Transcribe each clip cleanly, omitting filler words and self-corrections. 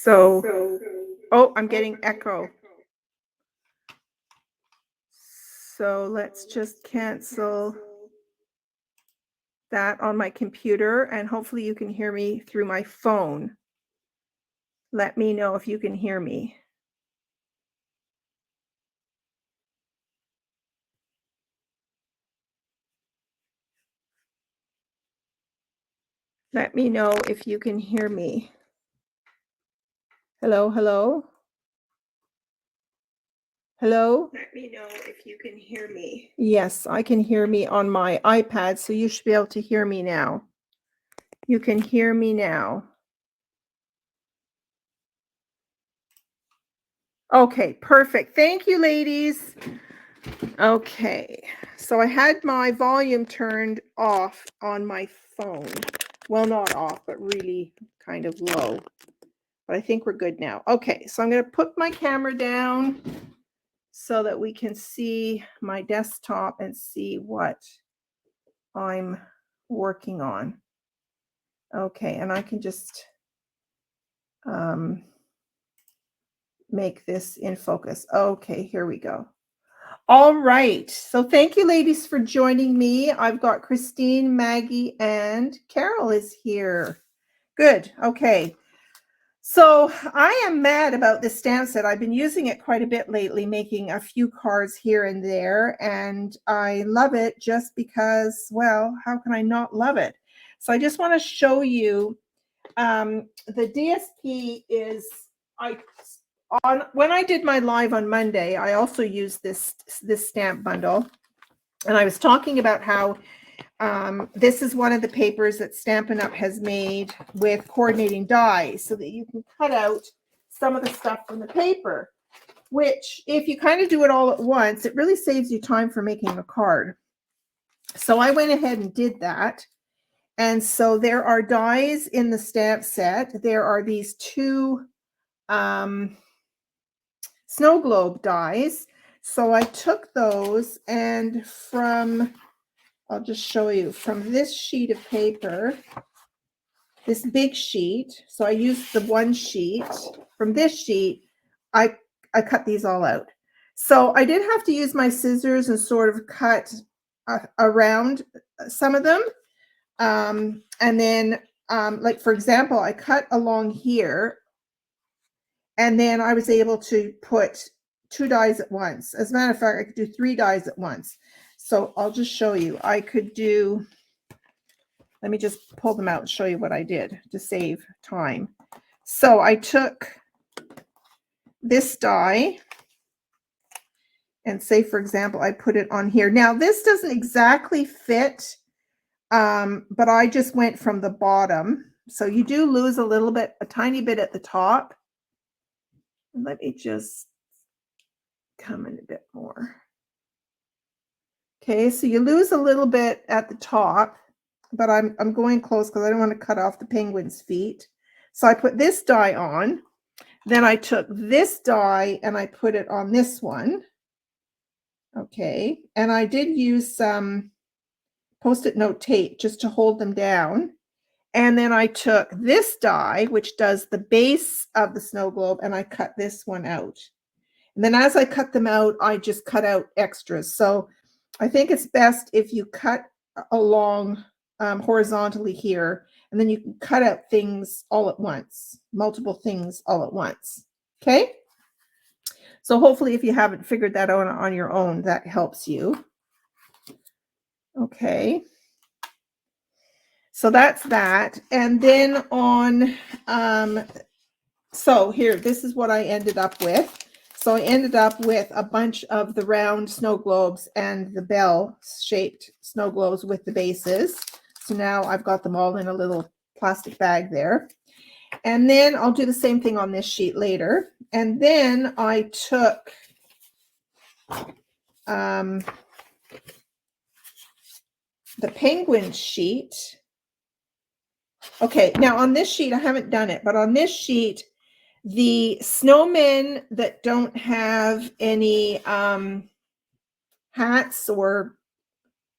So, oh, I'm getting echo. So let's just cancel that on my computer, and hopefully you can hear me through my phone. Let me know if you can hear me. Let me know if you can hear me. Hello, hello. Hello? Let me know if you can hear me. Yes, I can hear me on my iPad, so you should be able to hear me now. You can hear me now. Okay, perfect. Thank you, ladies. Okay, so I had my volume turned off on my phone. Well, not off, but really kind of low. But I think we're good now. Okay, so I'm going to put my camera down so that we can see my desktop and see what I'm working on. Okay, and I can just make this in focus. Okay, here we go. All right, so thank you, ladies, for joining me. I've got Christine, Maggie, and Carol is here. Good, okay. So I am mad about this stamp set. I've been using it quite a bit lately, making a few cards here and there, and I love it just because, well, how can I not love it? So I just want to show you, the DSP is, when I did my live on Monday, I also used this stamp bundle, and I was talking about how this is one of the papers that Stampin' Up! Has made with coordinating dies so that you can cut out some of the stuff from the paper, which if you kind of do it all at once, it really saves you time for making a card. So I went ahead and did that. And so there are dies in the stamp set. There are these two snow globe dies. So I took those, and I'll just show you from this sheet of paper, this big sheet. So I used the one sheet from this sheet. I cut these all out. So I did have to use my scissors and sort of cut around some of them. And then, like, for example, I cut along here, and then I was able to put 2 dies at once. As a matter of fact, I could do 3 dies at once. So I'll just show you. I could do, let me just pull them out and show you what I did to save time. So I took this die, and say, for example, I put it on here. Now, this doesn't exactly fit, but I just went from the bottom. So you do lose a little bit, a tiny bit at the top. Let me just come in a bit more. Okay, so you lose a little bit at the top, but I'm going close because I don't want to cut off the penguin's feet. So I put this die on. Then I took this die and I put it on this one. Okay, and I did use some Post-it note tape just to hold them down. And then I took this die, which does the base of the snow globe, and I cut this one out. And then as I cut them out, I just cut out extras. So I think it's best if you cut along horizontally here, and then you can cut out things all at once, multiple things all at once. Okay? So hopefully if you haven't figured that out on your own, that helps you. Okay. So that's that. And then on, so here, this is what I ended up with. So I ended up with a bunch of the round snow globes and the bell-shaped snow globes with the bases. So now I've got them all in a little plastic bag there. And then I'll do the same thing on this sheet later. And then I took the penguin sheet. Okay, now on this sheet, I haven't done it, but on this sheet, the snowmen that don't have any hats or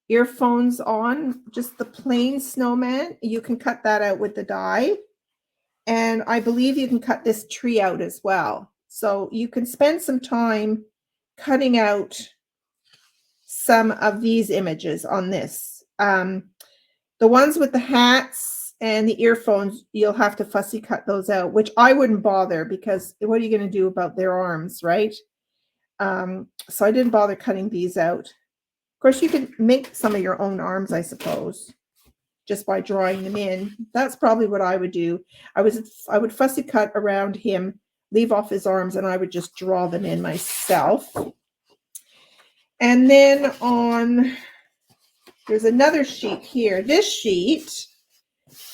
earphones on, just the plain snowman, you can cut that out with the die. And I believe you can cut this tree out as well. So you can spend some time cutting out some of these images on this. The ones with the hats and the earphones, you'll have to fussy cut those out, which I wouldn't bother because what are you going to do about their arms, right? So I didn't bother cutting these out. Of course, you can make some of your own arms, I suppose, just by drawing them in. That's probably what I would do. I would fussy cut around him, leave off his arms, and I would just draw them in myself. And then there's another sheet here. This sheet,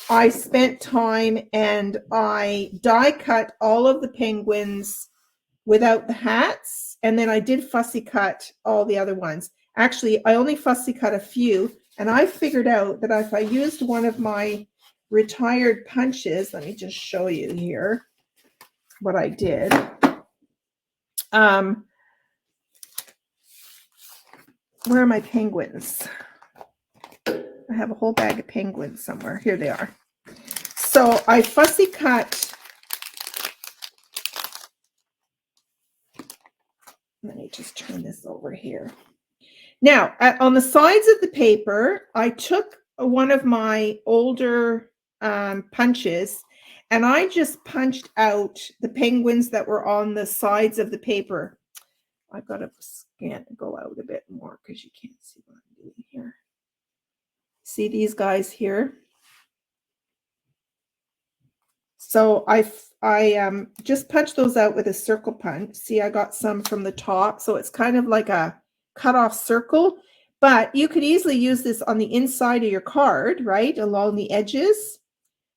I spent time and I die cut all of the penguins without the hats. And then I did fussy cut all the other ones. Actually, I only fussy cut a few. And I figured out that if I used one of my retired punches, let me just show you here what I did. Where are my penguins? I have a whole bag of penguins somewhere. Here they are. So I fussy cut. Let me just turn this over here. Now, on the sides of the paper, I took one of my older punches and I just punched out the penguins that were on the sides of the paper. I've got to go out a bit more because you can't see what I'm doing here. See these guys here? So I just punched those out with a circle punch. See, I got some from the top. So it's kind of like a cut off circle, but you could easily use this on the inside of your card, right? Along the edges.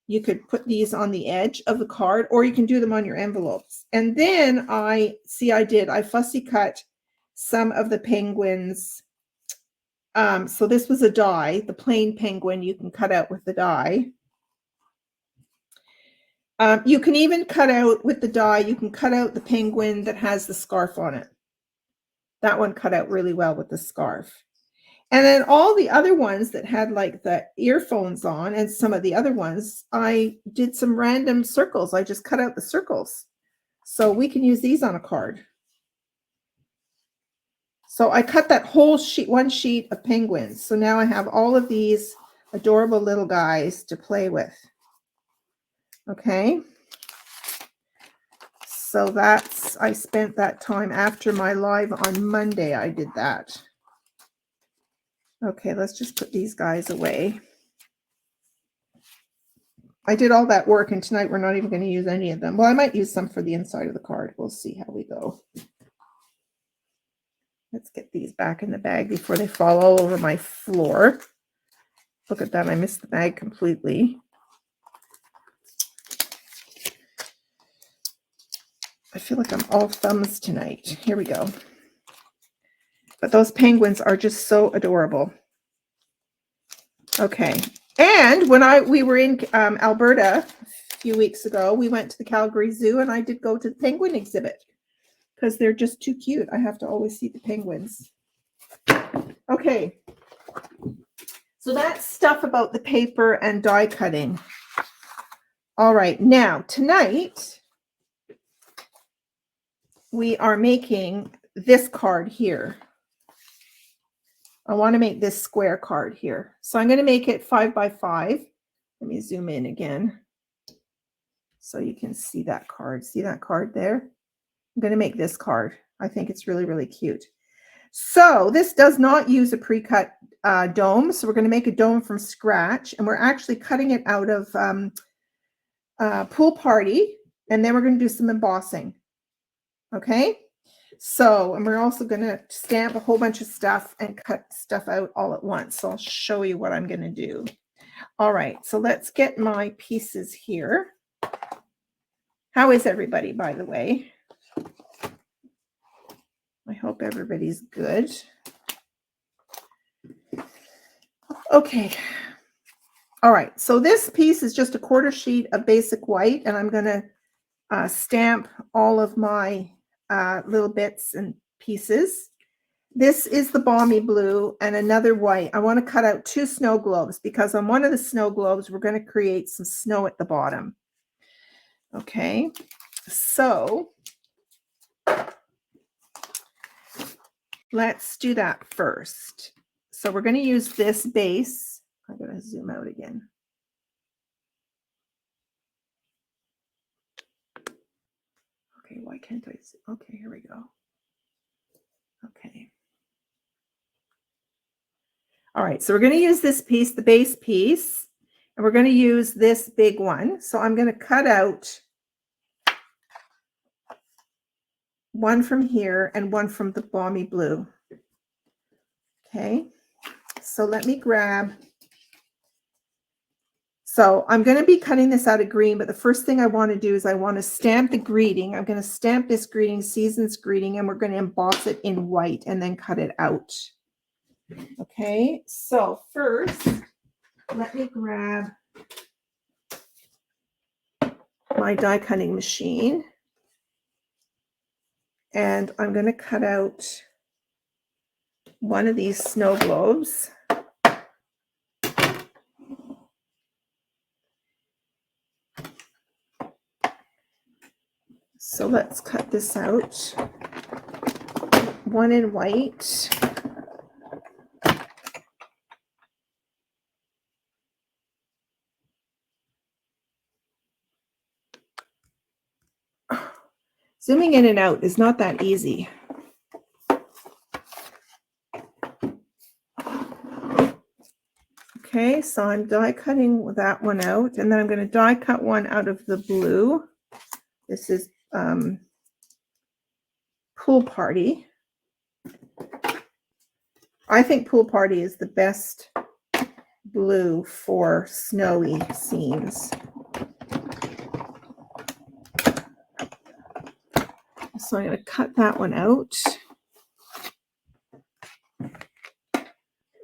You could put these on the edge of the card, or you can do them on your envelopes. And then I fussy cut some of the penguins. So this was a die, the plain penguin you can cut out with the die. You can even cut out with the die, you can cut out the penguin that has the scarf on it. That one cut out really well with the scarf. And then all the other ones that had like the earphones on and some of the other ones, I did some random circles. I just cut out the circles. So we can use these on a card. So I cut that whole sheet, one sheet of penguins. So now I have all of these adorable little guys to play with. Okay. So I spent that time after my live on Monday. I did that. Okay, let's just put these guys away. I did all that work, and tonight we're not even going to use any of them. Well, I might use some for the inside of the card. We'll see how we go. Let's get these back in the bag before they fall all over my floor. Look at that. I missed the bag completely. I feel like I'm all thumbs tonight. Here we go. But those penguins are just so adorable. Okay. And when we were in Alberta a few weeks ago, we went to the Calgary Zoo and I did go to the penguin exhibit because they're just too cute. I have to always see the penguins. Okay. So that's stuff about the paper and die cutting. All right. Now, tonight, we are making this card here. I want to make this square card here. So I'm going to make it 5 by 5. Let me zoom in again so you can see that card. See that card there? I'm going to make this card. I think it's really, really cute. So this does not use a pre-cut dome. So we're going to make a dome from scratch. And we're actually cutting it out of Pool Party. And then we're going to do some embossing. Okay? So, and we're also going to stamp a whole bunch of stuff and cut stuff out all at once. So I'll show you what I'm going to do. All right, so let's get my pieces here. How is everybody, by the way? I hope everybody's good. Okay. All right, so this piece is just a 1/4 sheet of basic white, and I'm going to stamp all of my little bits and pieces. This is the balmy blue and another white. I want to cut out 2 snow globes because on one of the snow globes, we're going to create some snow at the bottom. Okay, so let's do that first. So we're going to use this base. I'm going to zoom out again. Okay, why can't I see? Okay, here we go. Okay. All right, so we're going to use this piece, the base piece, and we're going to use this big one. So I'm going to cut out one from here and one from the balmy blue. Okay, so let me grab. So I'm going to be cutting this out of green, but the first thing I want to do is I want to stamp the greeting. I'm going to stamp this greeting, Season's Greeting, and we're going to emboss it in white and then cut it out. Okay, so first, let me grab my die cutting machine. And I'm going to cut out one of these snow globes. So let's cut this out. One in white. Zooming in and out is not that easy. Okay, so I'm die cutting that one out, and then I'm going to die cut one out of the blue. This is Pool Party. I think Pool Party is the best blue for snowy scenes. So I'm going to cut that one out.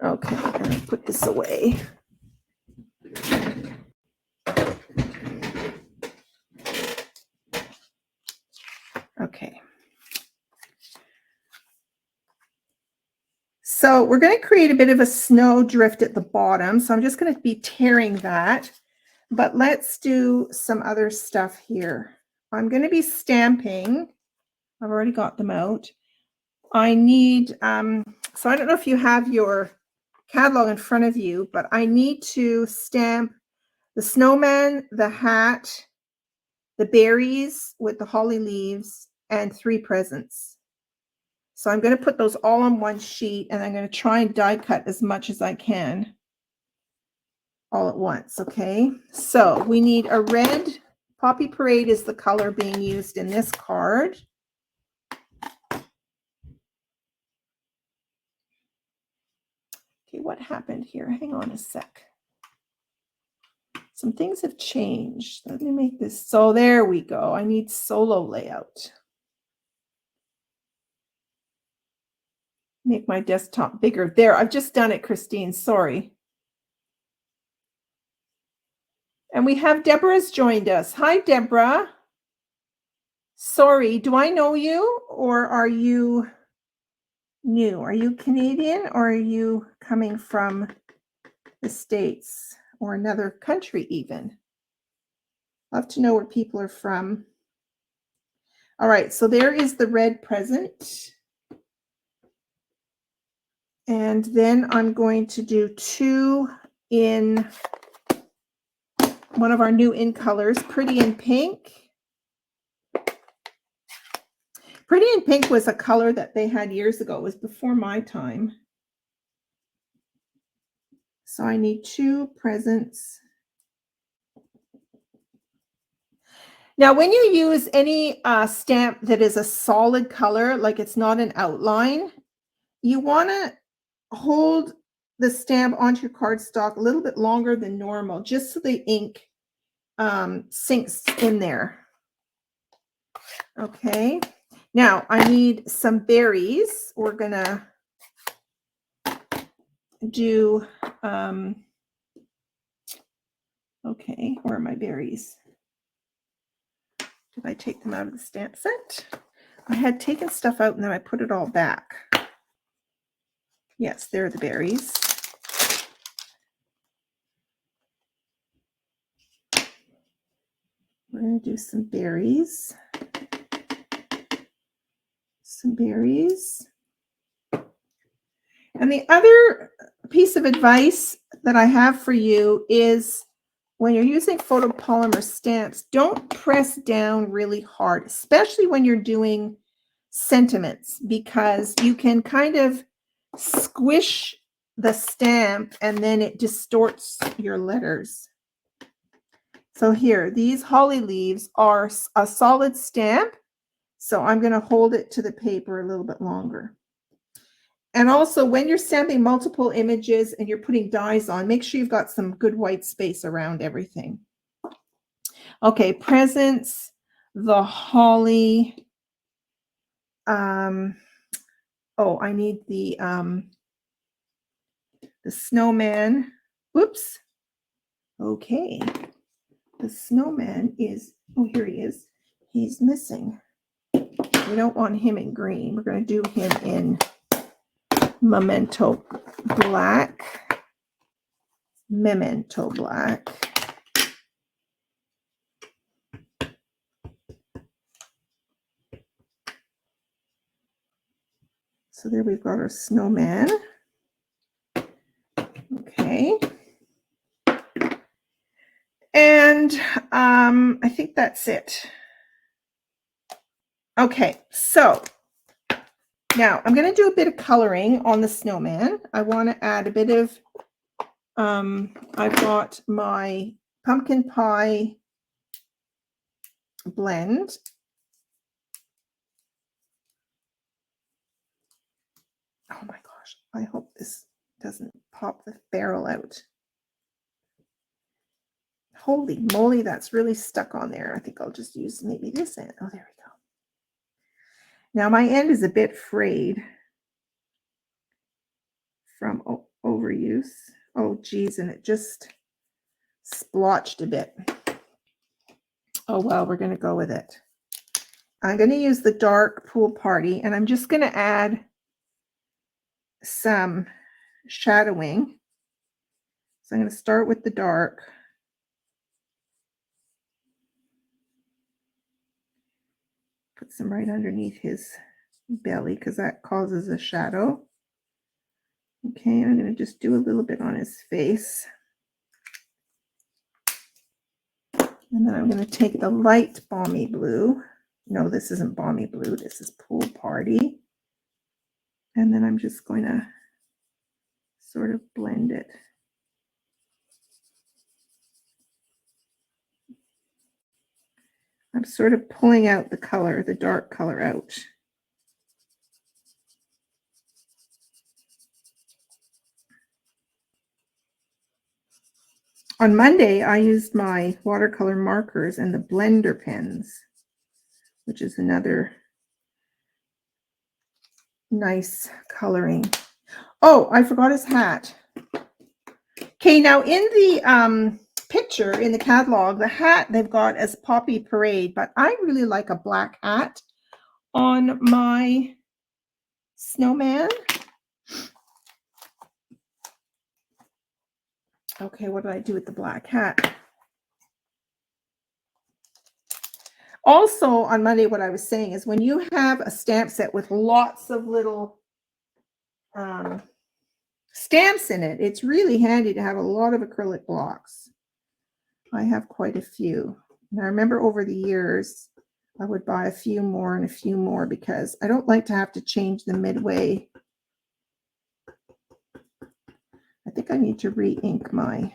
Okay, I'm going to put this away. Okay. So we're going to create a bit of a snow drift at the bottom. So I'm just going to be tearing that. But let's do some other stuff here. I'm going to be stamping. I've already got them out. I need, so I don't know if you have your catalog in front of you, but I need to stamp the snowman, the hat, the berries with the holly leaves, and 3 presents. So I'm going to put those all on one sheet, and I'm going to try and die cut as much as I can all at once, okay? So we need a red. Poppy Parade is the color being used in this card. Okay, what happened here? Hang on a sec. Some things have changed. Let me make this. So there we go. I need solo layout. Make my desktop bigger. There, I've just done it, Christine. Sorry. And we have Deborah's joined us. Hi, Deborah. Sorry, do I know you or are you new? Are you Canadian or are you coming from the States or another country even? Love to know where people are from. All right, so there is the red present. And then I'm going to do 2 in one of our new in colors, Pretty in Pink. Pretty in Pink was a color that they had years ago. It was before my time. So I need 2 presents. Now, when you use any stamp that is a solid color, like it's not an outline, you want to hold the stamp onto your cardstock a little bit longer than normal, just so the ink sinks in there. Okay. Now, I need some berries. We're going to do, okay, where are my berries? Did I take them out of the stamp set? I had taken stuff out and then I put it all back. Yes, there are the berries. Where do some berries. Some berries. And the other piece of advice that I have for you is when you're using photopolymer stamps, don't press down really hard, especially when you're doing sentiments, because you can kind of squish the stamp and then it distorts your letters. So here, these holly leaves are a solid stamp, so I'm going to hold it to the paper a little bit longer. And also, when you're stamping multiple images and you're putting dies on, make sure you've got some good white space around everything. Okay, presents, the holly. Oh, I need the snowman. Oops. Okay. The snowman is, oh, here he is. He's missing. We don't want him in green. We're going to do him in Memento Black. Memento Black. So there we've got our snowman. Okay. And I think that's it. Okay, so now I'm going to do a bit of coloring on the snowman. I want to add a bit of, I've got my pumpkin pie blend. Oh my gosh, I hope this doesn't pop the barrel out. Holy moly, that's really stuck on there. I think I'll just use maybe this end. Oh, there we go. Now my end is a bit frayed from overuse. Oh geez, and it just splotched a bit. Oh well, we're going to go with it. I'm going to use the dark Pool Party, and I'm just going to add some shadowing. So I'm going to start with the dark. Put some right underneath his belly because that causes a shadow. Okay, I'm going to just do a little bit on his face. And then I'm going to take the light balmy blue. No, this isn't balmy blue. This is Pool Party. And then I'm just going to sort of blend it. I'm sort of pulling out the color, the dark color out. On Monday, I used my watercolor markers and the blender pens, which is another nice coloring. Oh, I forgot his hat. Okay, now in the picture in the catalog, the hat they've got as Poppy Parade, but I really like a black hat on my snowman. Okay, what did I do with the black hat? Also on Monday, what I was saying is when you have a stamp set with lots of little stamps in it, it's really handy to have a lot of acrylic blocks. I have quite a few. And I remember over the years, I would buy a few more and a few more because I don't like to have to change them midway. I think I need to re-ink my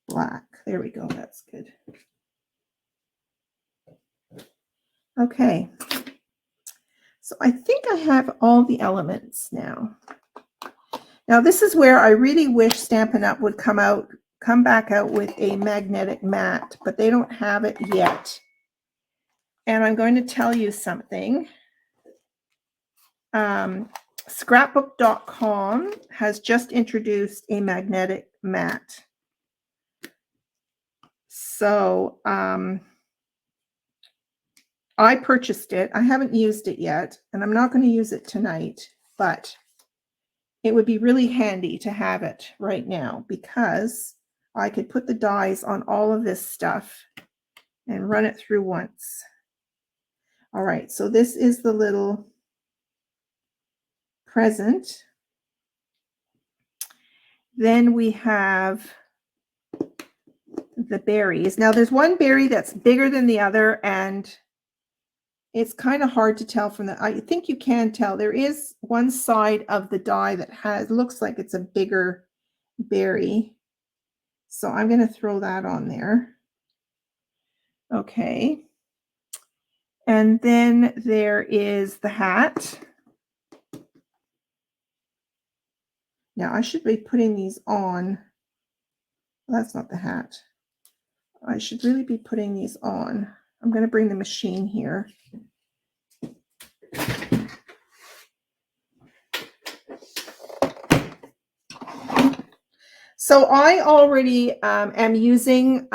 black. There we go. That's good. Okay. So I think I have all the elements now. Now this is where I really wish Stampin' Up! Would come back out with a magnetic mat, but they don't have it yet. And I'm going to tell you something. Scrapbook.com has just introduced a magnetic mat. So I purchased it. I haven't used it yet, and I'm not going to use it tonight, but it would be really handy to have it right now because I could put the dies on all of this stuff and run it through once. All right, so this is the little present. Then we have the berries. Now there's one berry that's bigger than the other, and it's kind of hard to tell from the, I think you can tell. There is one side of the die that looks like it's a bigger berry. So I'm going to throw that on there. Okay. And then there is the hat. Now I should be putting these on. Well, that's not the hat. I should really be putting these on. I'm going to bring the machine here. So I already am using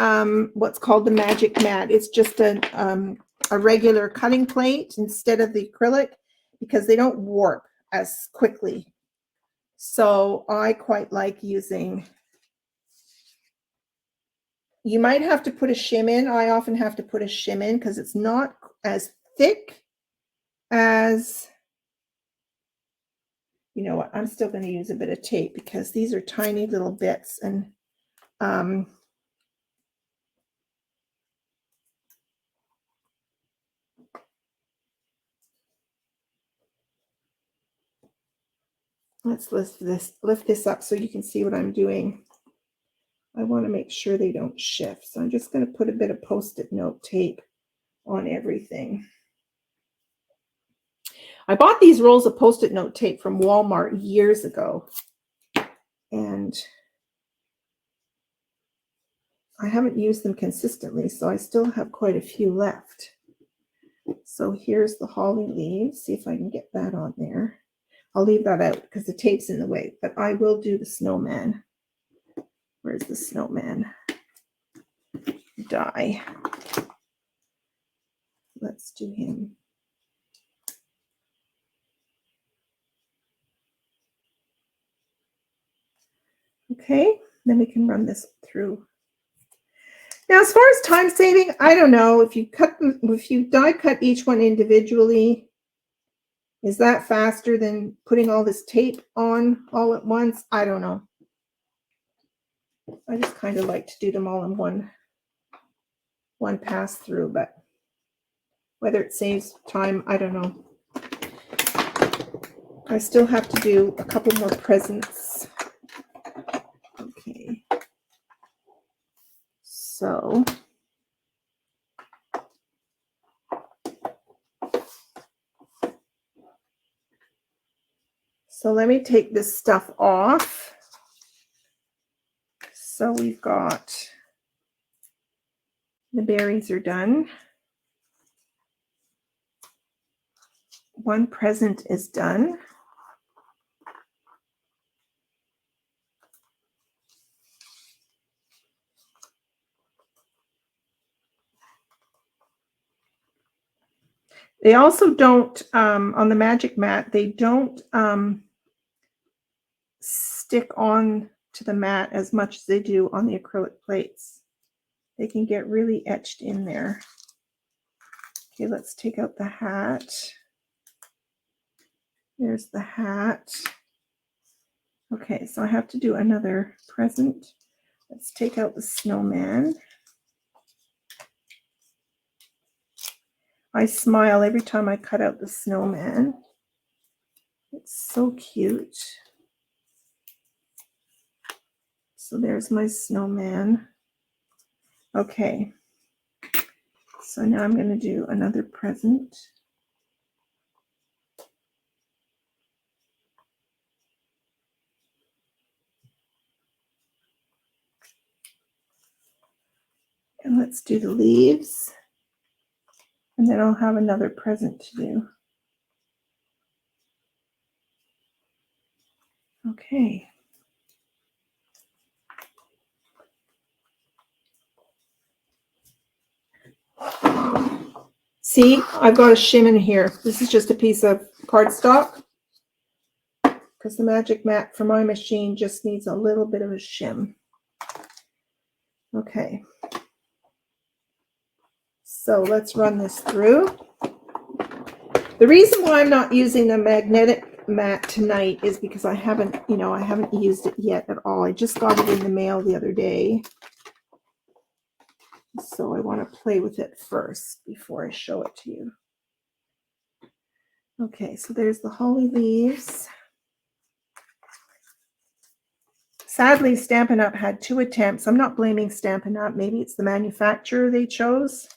what's called the Magic Mat. It's just a regular cutting plate instead of the acrylic because they don't warp as quickly. So I quite like using, you might have to put a shim in. I often have to put a shim in because it's not as thick as, you know what, I'm still going to use a bit of tape because these are tiny little bits, and let's lift this up so you can see what I'm doing. I want to make sure they don't shift. So I'm just going to put a bit of Post-it note tape on everything. I bought these rolls of Post-it note tape from Walmart years ago, and I haven't used them consistently, so I still have quite a few left. So here's the holly leaves. See if I can get that on there. I'll leave that out because the tape's in the way, but I will do the snowman. Where's the snowman die? Let's do him. Okay, then we can run this through. Now, as far as time saving, I don't know if you die cut each one individually, is that faster than putting all this tape on all at once? I don't know. I just kind of like to do them all in one pass through, but whether it saves time, I don't know. I still have to do a couple more presents. Okay. So let me take this stuff off. So we've got the berries are done. One present is done. They also don't, on the Magic Mat, they don't stick on to the mat as much as they do on the acrylic plates. They can get really etched in there. Okay, let's take out the hat. There's the hat. Okay, so I have to do another present. Let's take out the snowman. I smile every time I cut out the snowman. It's so cute. So there's my snowman. Okay. So now I'm going to do another present. And let's do the leaves. And then I'll have another present to do. Okay. See, I've got a shim in here. This is just a piece of cardstock because the Magic Mat for my machine just needs a little bit of a shim. Okay. So let's run this through. The reason why I'm not using the magnetic mat tonight is because I haven't used it yet at all. I just got it in the mail the other day. So I want to play with it first before I show it to you. Okay, so there's the holly leaves. Sadly, Stampin' Up! Had 2 attempts. I'm not blaming Stampin' Up! Maybe it's the manufacturer they chose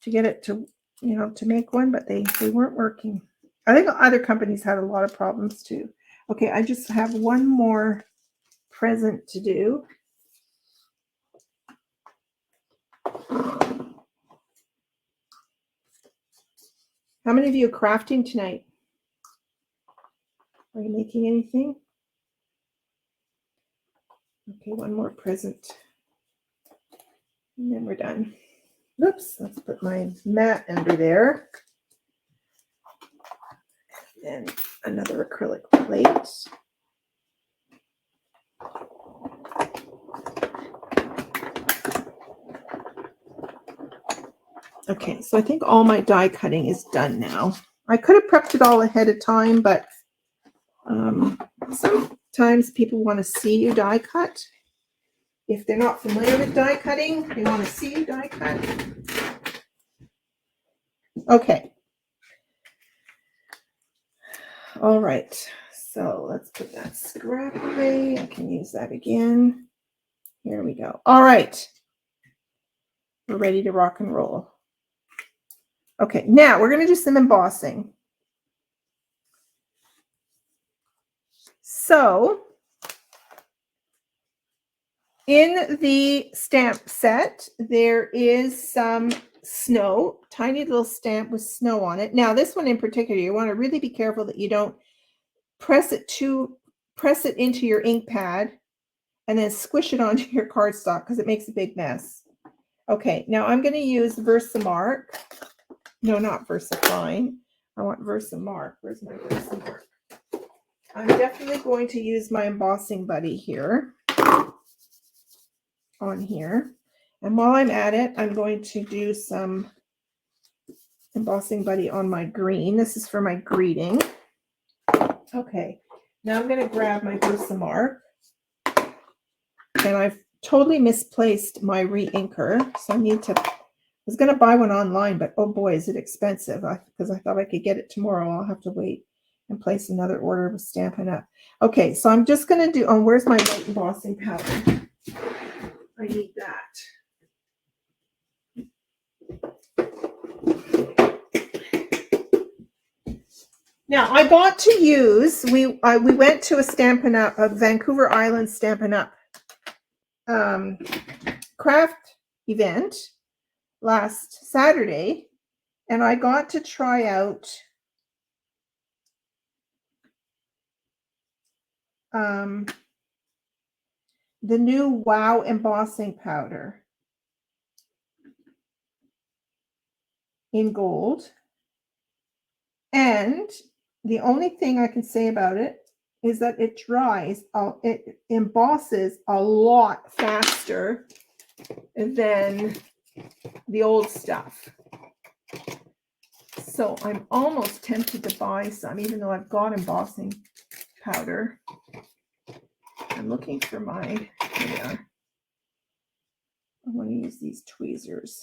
to get it to, to make one, but they weren't working. I think other companies had a lot of problems too. Okay, I just have one more present to do. How many of you are crafting tonight? Are you making anything? Okay, one more present. And then we're done. Oops, let's put my mat under there. And another acrylic plate. Okay, so I think all my die cutting is done now. I could have prepped it all ahead of time, but sometimes people want to see you die cut. If they're not familiar with die cutting, they want to see you die cut. Okay. All right. So let's put that scrap away. I can use that again. Here we go. All right. We're ready to rock and roll. Okay, now we're going to do some embossing. So in the stamp set, there is some snow, tiny little stamp with snow on it. Now, this one in particular, you want to really be careful that you don't press it into your ink pad and then squish it onto your cardstock because it makes a big mess. Okay, now I'm going to use Versamark. No, not Versafine. I want Versamark. Where's my Versamark? I'm definitely going to use my embossing buddy here on here. And while I'm at it, I'm going to do some embossing buddy on my green. This is for my greeting. Okay, now I'm going to grab my Versamark. And I've totally misplaced my re-inker. So I was going to buy one online, but oh boy, is it expensive. Because I thought I could get it tomorrow. I'll have to wait and place another order with Stampin' Up. Okay, so I'm just going to do, where's my white embossing powder? I need that. Now, I got to use, we went to a Vancouver Island Stampin' Up craft event last Saturday, and I got to try out the new Wow embossing powder in gold. And the only thing I can say about it is that it embosses a lot faster than the old stuff. So I'm almost tempted to buy some, even though I've got embossing powder. I'm looking for my, here they are. I want to use these tweezers.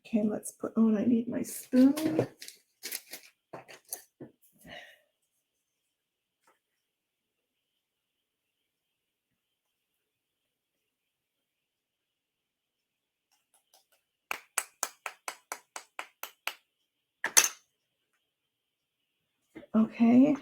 Okay, let's put on, I need my spoon. Okay.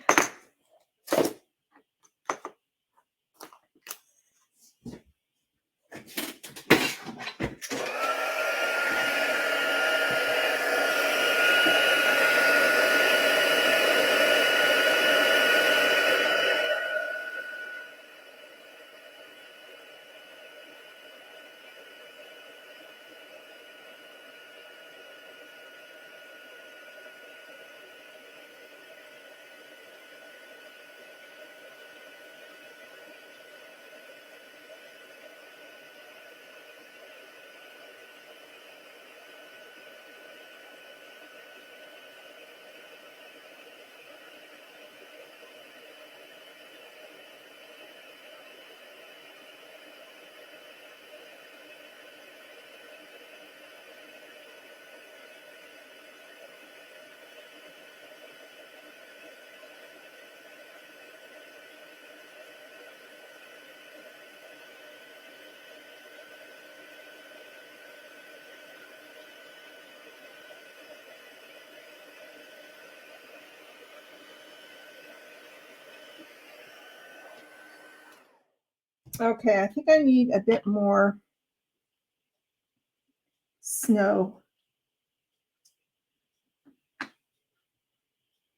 Okay, I think I need a bit more snow.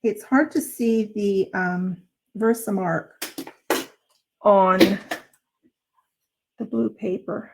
It's hard to see the Versamark on the blue paper.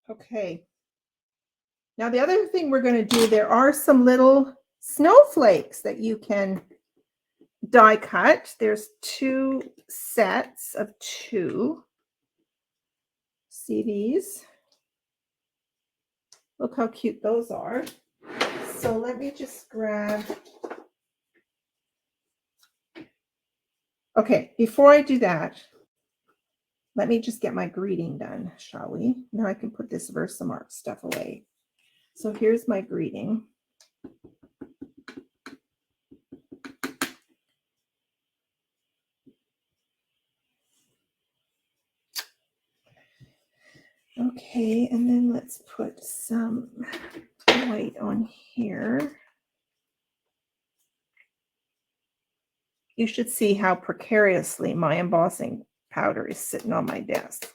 Okay. Now the other thing we're going to do, there are some little snowflakes that you can die cut. There's 2 sets of 2. See these? Look how cute those are. So let me just grab. Okay, before I do that, let me just get my greeting done, shall we? Now I can put this Versamark stuff away. So here's my greeting. Okay, and then let's put some white on here. You should see how precariously my embossing powder is sitting on my desk.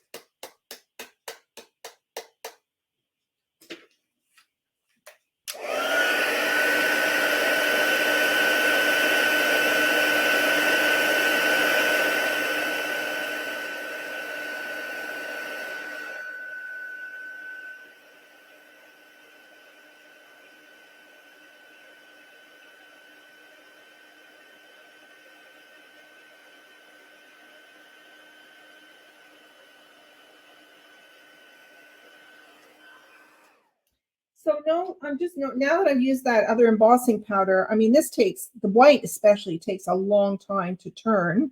So no, now that I've used that other embossing powder, I mean, this takes, the white especially takes a long time to turn.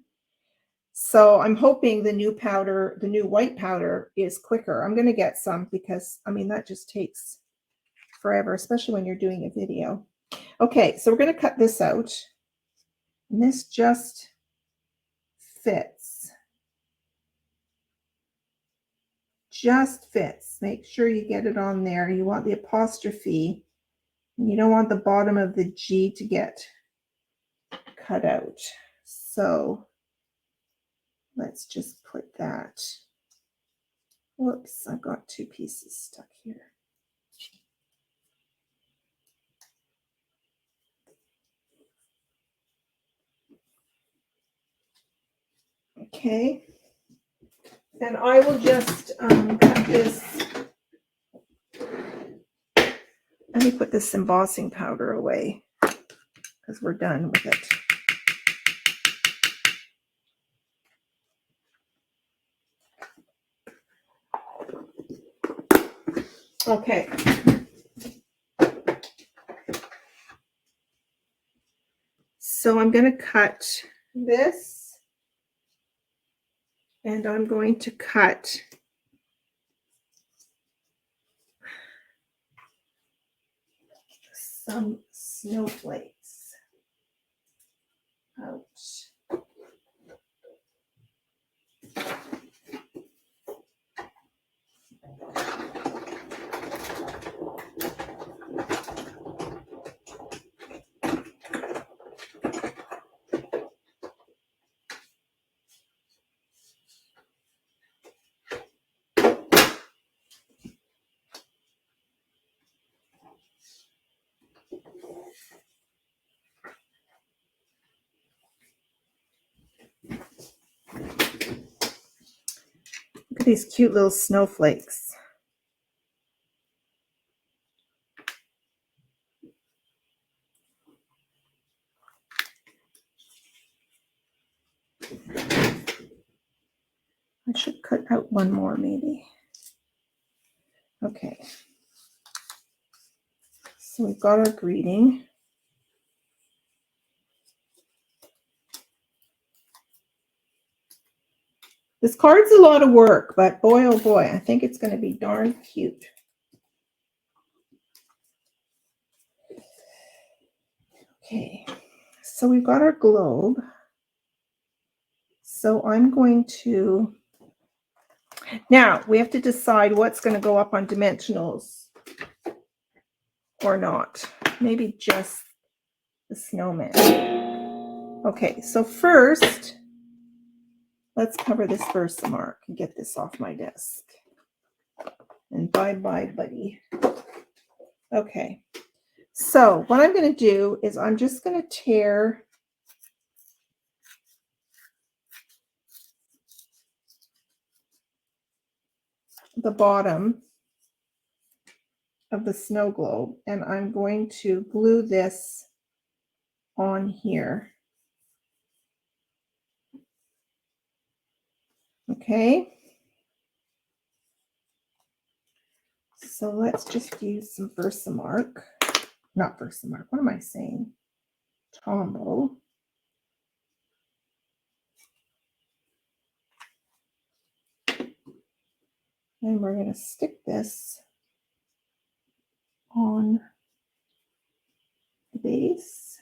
So I'm hoping the new powder, the new white powder is quicker. I'm going to get some because, I mean, that just takes forever, especially when you're doing a video. Okay, so we're going to cut this out. And this just fits. Just fits. Make sure you get it on there. You want the apostrophe. And you don't want the bottom of the G to get cut out. So let's just put that. Whoops, I've got 2 pieces stuck here. Okay. And I will just cut this. Let me put this embossing powder away because we're done with it. Okay. So I'm going to cut this, and I'm going to cut some snowflakes out. Look at these cute little snowflakes. I should cut out one more maybe. Okay. So we've got our greeting. This card's a lot of work, but boy, oh boy, I think it's going to be darn cute. Okay, so we've got our globe. So I'm going to, now we have to decide what's going to go up on dimensionals or not. Maybe just the snowman. Okay, so first, let's cover this Versamark and get this off my desk. And bye-bye, buddy. Okay, so what I'm going to do is I'm just going to tear the bottom of the snow globe, and I'm going to glue this on here. Okay. So let's just use some Versamark. Not Versamark. What am I saying? Tombow. And we're going to stick this on the base.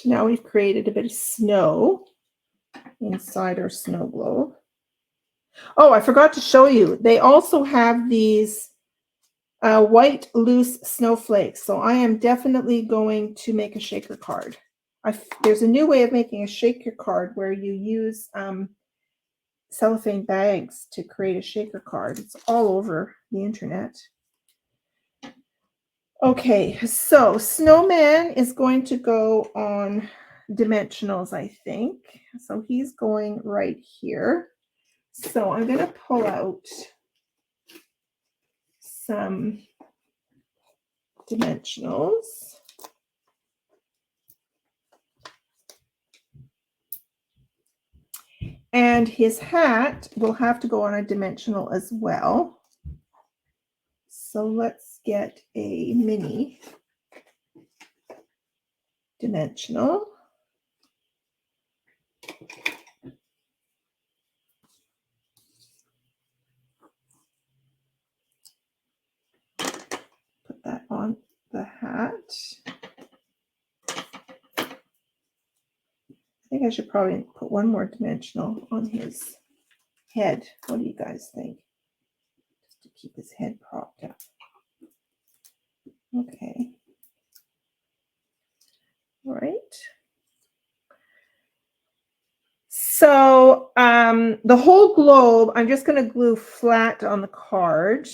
Now we've created a bit of snow inside our snow globe. Oh, I forgot to show you. They also have these white loose snowflakes. So I am definitely going to make a shaker card. There's a new way of making a shaker card where you use cellophane bags to create a shaker card. It's all over the internet. Okay, so Snowman is going to go on dimensionals, I think. So he's going right here. So I'm going to pull out some dimensionals. And his hat will have to go on a dimensional as well. So let's get a mini dimensional. Put that on the hat. I think I should probably put one more dimensional on his head. What do you guys think? Just to keep his head propped up. Okay. All right. So the whole globe, I'm just going to glue flat on the card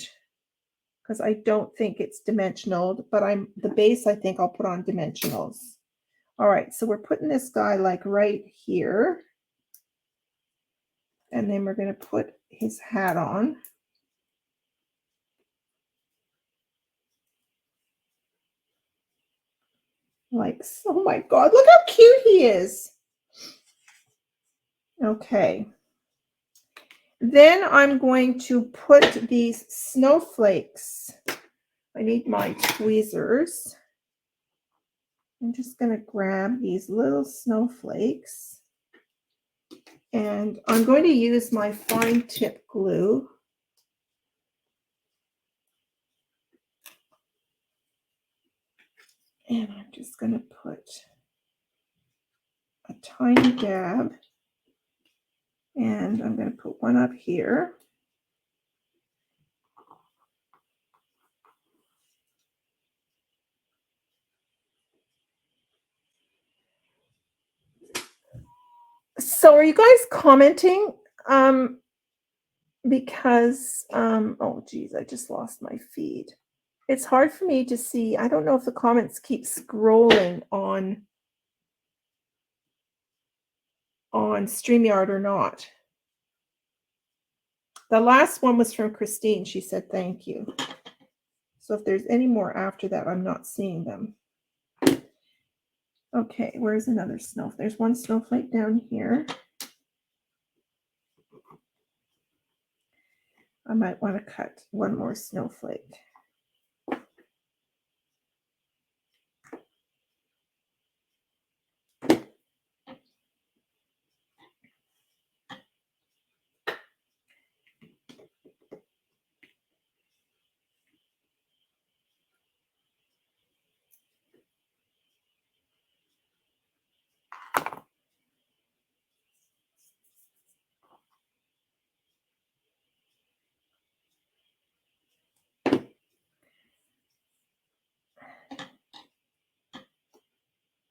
because I don't think it's dimensional, but the base I think I'll put on dimensionals. All right, so we're putting this guy like right here. And then we're going to put his hat on. Like, oh my God, look how cute he is. Okay. Then I'm going to put these snowflakes. I need my tweezers. I'm just going to grab these little snowflakes. And I'm going to use my fine tip glue. And I'm just going to put a tiny dab. And I'm going to put one up here. So are you guys commenting? Because, oh geez, I just lost my feed. It's hard for me to see. I don't know if the comments keep scrolling on StreamYard or not. The last one was from Christine. She said thank you. So if there's any more after that, I'm not seeing them. Okay, where's another snow? There's one snowflake down here. I might want to cut one more snowflake.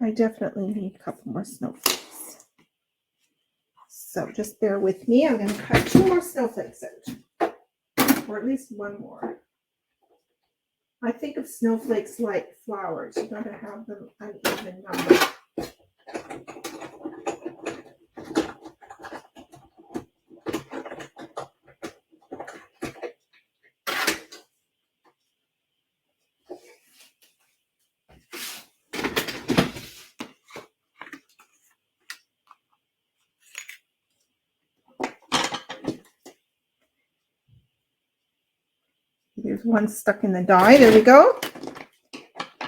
I definitely need a couple more snowflakes. So just bear with me. I'm going to cut 2 more snowflakes out, or at least 1 more. I think of snowflakes like flowers. You got to have them an even number. There's one stuck in the die. There we go.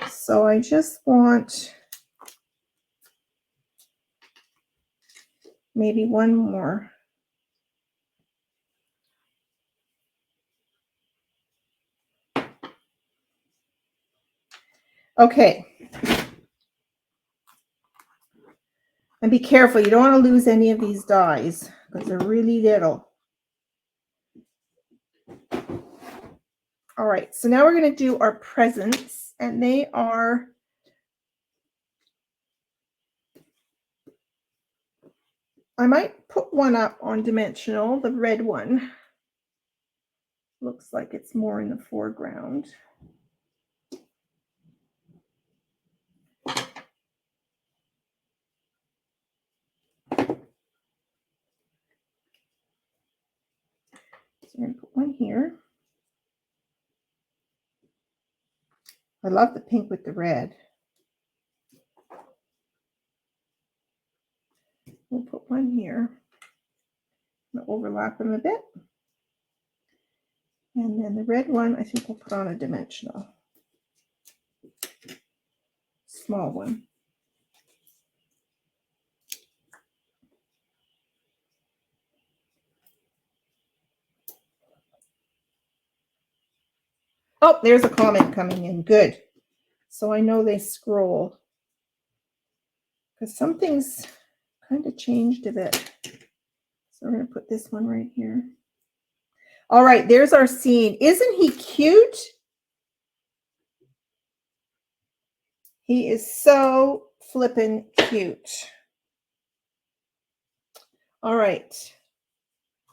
So I just want maybe 1 more. Okay. And be careful. You don't want to lose any of these dies because they're really little. All right. So now we're going to do our presents, and they are I might put one up on dimensional, the red one. Looks like it's more in the foreground. So I'm going to put one here. I love the pink with the red. We'll put one here. I'm going to overlap them a bit. And then the red one, I think we'll put on a dimensional. Small one. Oh, there's a comment coming in. Good. So I know they scroll. Because some things kind of changed a bit. So we're going to put this one right here. All right, there's our scene. Isn't he cute? He is so flippin' cute. All right.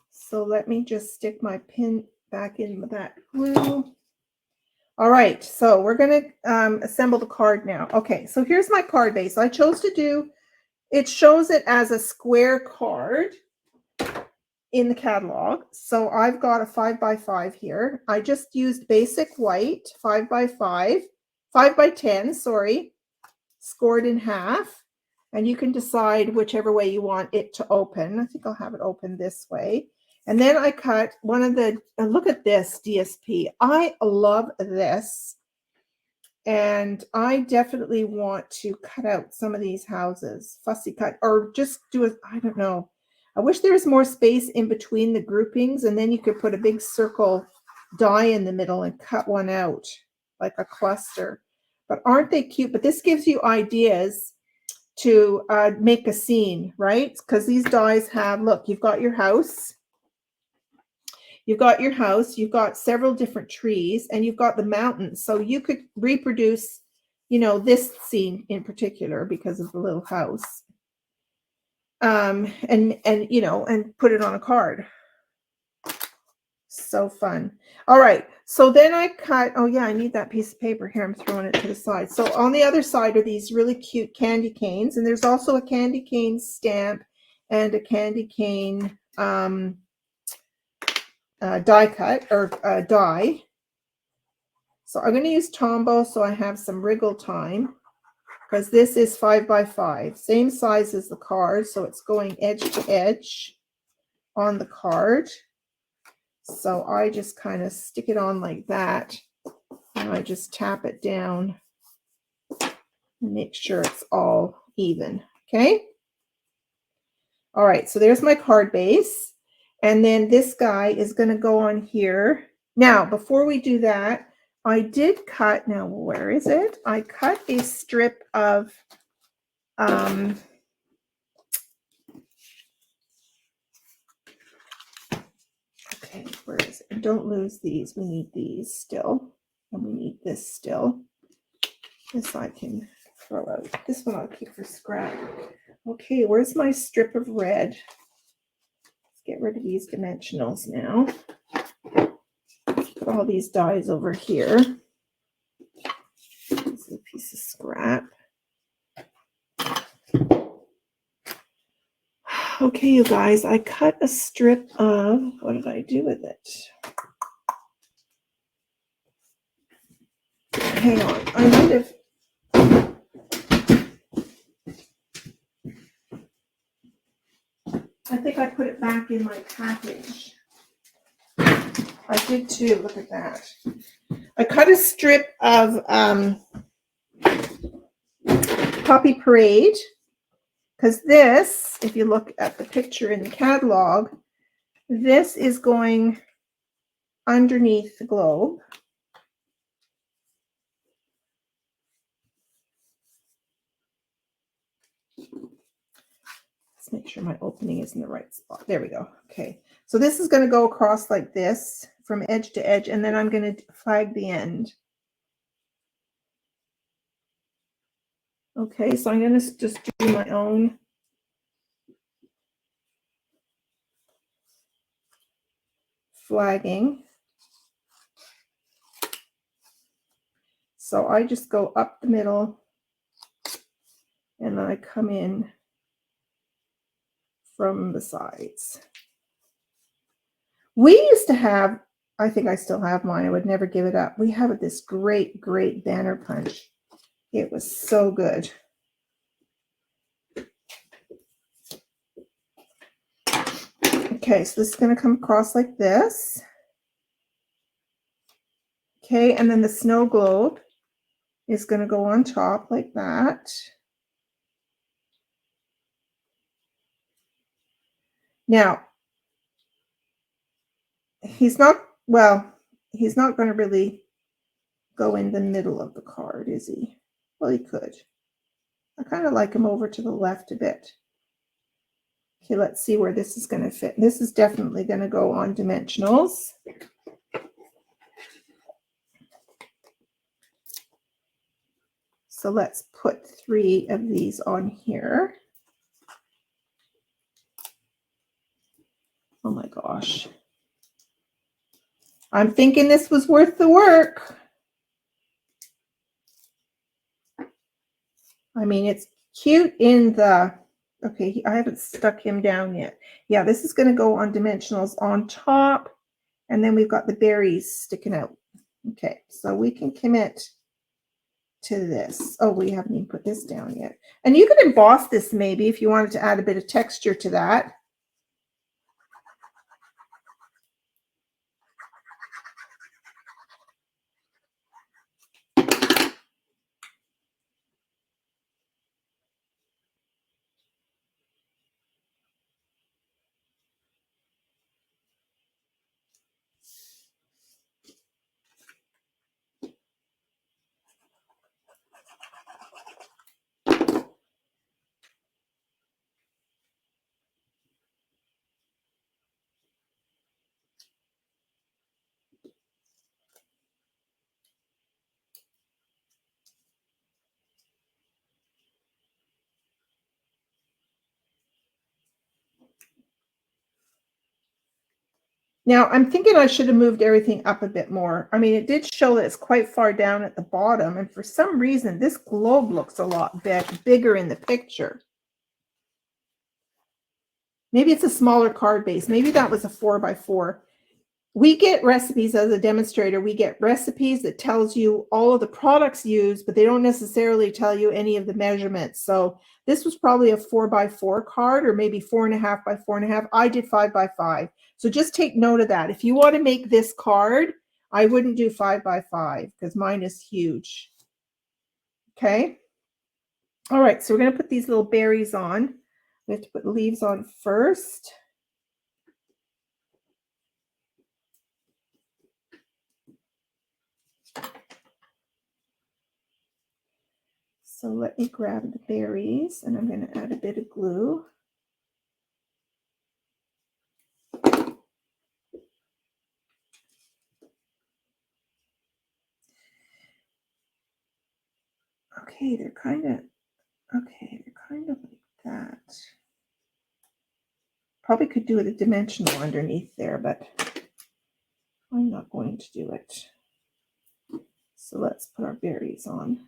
So let me just stick my pin back in with that glue. All right, so we're going to assemble the card now. Okay, so here's my card base. I chose to do, it shows it as a square card in the catalog. So I've got a 5x5 here. I just used basic white, 5x5, 5x10, sorry, scored in half. And you can decide whichever way you want it to open. I think I'll have it open this way. And then I cut one of the, look at this DSP. I love this. And I definitely want to cut out some of these houses, fussy cut, or just do it, I don't know. I wish there was more space in between the groupings, and then you could put a big circle die in the middle and cut one out like a cluster. But aren't they cute? But this gives you ideas to make a scene, right? Because these dies have, look, you've got your house. You've got your house, you've got several different trees, and you've got the mountains. So you could reproduce, you know, this scene in particular because of the little house. And you know, and put it on a card. So fun. All right. So then I cut, oh yeah, I need that piece of paper here. I'm throwing it to the side. So on the other side are these really cute candy canes. And there's also a candy cane stamp and a candy cane die cut or die. So I'm going to use Tombow so I have some wriggle time, because this is 5x5, same size as the card, so it's going edge to edge on the card. So I just kind of stick it on like that, and I just tap it down and make sure it's all even. Okay. All right, so there's my card base, and then this guy is going to go on here. Now, before we do that, I did cut, now where is it? I cut a strip of okay, where is it? Don't lose these. We need these still. And we need this still. This I can throw out. This one I'll keep for scrap. Okay, where's my strip of red? Let's get rid of these dimensionals now. Put all these dies over here. This is a piece of scrap. Okay, you guys, I cut a strip of, what did I do with it? Hang on, I might have, I think I put it back in my package. I did too, look at that. I cut a strip of Poppy Parade, because this, if you look at the picture in the catalog, this is going underneath the globe. Let's make sure my opening is in the right spot. There we go. Okay, so this is going to go across like this from edge to edge, and then I'm going to flag the end. Okay, so I'm going to just do my own flagging. So I just go up the middle and then I come in from the sides. We used to have, I think I still have mine, I would never give it up. We have this great, great banner punch. It was so good. Okay, so this is going to come across like this. Okay, and then the snow globe is going to go on top like that. Now, he's not going to really go in the middle of the card, is he? Well, he could. I kind of like him over to the left a bit. Okay, let's see where this is going to fit. This is definitely going to go on dimensionals. So let's put 3 of these on here. Oh my gosh. I'm thinking this was worth the work. I mean, it's cute in the, okay, I haven't stuck him down yet. Yeah, this is going to go on dimensionals on top. And then we've got the berries sticking out. Okay, so we can commit to this. Oh, we haven't even put this down yet. And you could emboss this maybe if you wanted to add a bit of texture to that. Now, I'm thinking I should have moved everything up a bit more. I mean, it did show that it's quite far down at the bottom, and for some reason, this globe looks a lot bigger in the picture. Maybe it's a smaller card base. Maybe that was a 4x4. We get recipes as a demonstrator. We get recipes that tells you all of the products used, but they don't necessarily tell you any of the measurements. So this was probably a 4x4 card, or maybe 4.5 by 4.5. I did 5x5. So just take note of that. If you want to make this card, I wouldn't do 5x5 because mine is huge. Okay. All right. So we're going to put these little berries on. We have to put the leaves on first. So let me grab the berries, and I'm going to add a bit of glue. Okay, they're kind of like that. Probably could do it a dimensional underneath there, but I'm not going to do it. So let's put our berries on.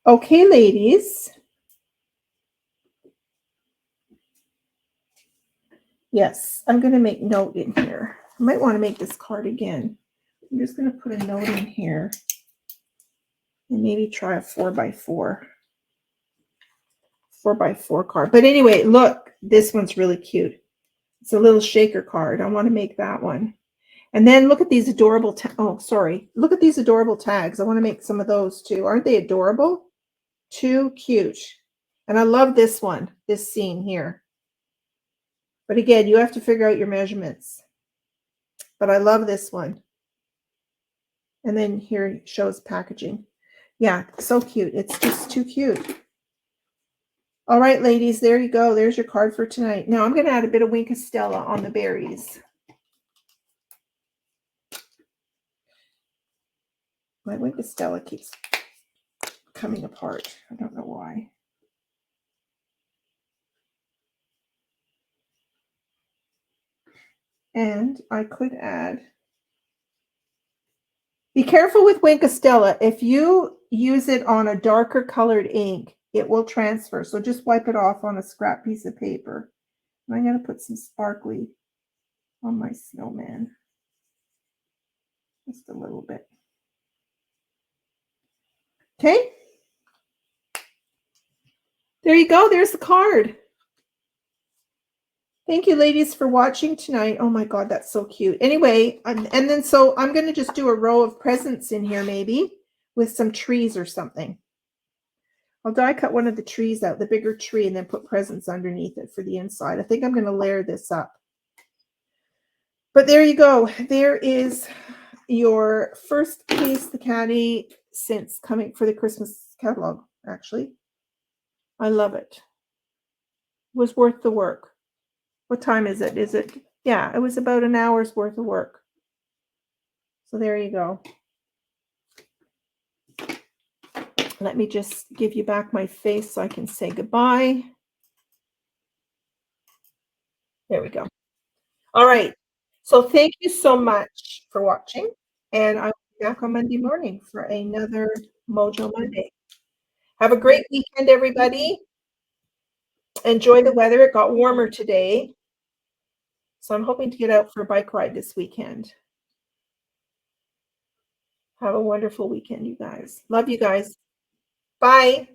Okay, ladies. Yes, I'm going to make note in here. I might want to make this card again. I'm just going to put a note in here and maybe try a 4x4. 4x4 card. But anyway, look, this one's really cute. It's a little shaker card. I want to make that one. And then look at these adorable, look at these adorable tags. I want to make some of those too. Aren't they adorable? Too cute. And I love this one, this scene here. But again, you have to figure out your measurements. But I love this one. And then here it shows packaging. Yeah, so cute. It's just too cute. All right, ladies, there you go. There's your card for tonight. Now I'm going to add a bit of Wink of Stella on the berries. My Wink of Stella keeps coming apart. I don't know why. And I could add, be careful with Wink of Stella. If you use it on a darker colored ink, it will transfer. So just wipe it off on a scrap piece of paper. And I'm going to put some sparkly on my snowman. Just a little bit. Okay. There you go. There's the card. Thank you, ladies, for watching tonight. Oh my God, that's so cute. Anyway, and then so I'm going to just do a row of presents in here maybe with some trees or something. I'll die cut one of the trees out, the bigger tree, and then put presents underneath it for the inside. I think I'm going to layer this up. But there you go. There is your first Case the Catty since coming for the Christmas catalog, actually. I love it. It was worth the work. What time is it? Yeah, it was about an hour's worth of work. So there you go. Let me just give you back my face so I can say goodbye. There we go. All right. So thank you so much for watching. And I will be back on Monday morning for another Mojo Monday. Have a great weekend, everybody. Enjoy the weather. It got warmer today. So I'm hoping to get out for a bike ride this weekend. Have a wonderful weekend, you guys. Love you guys. Bye.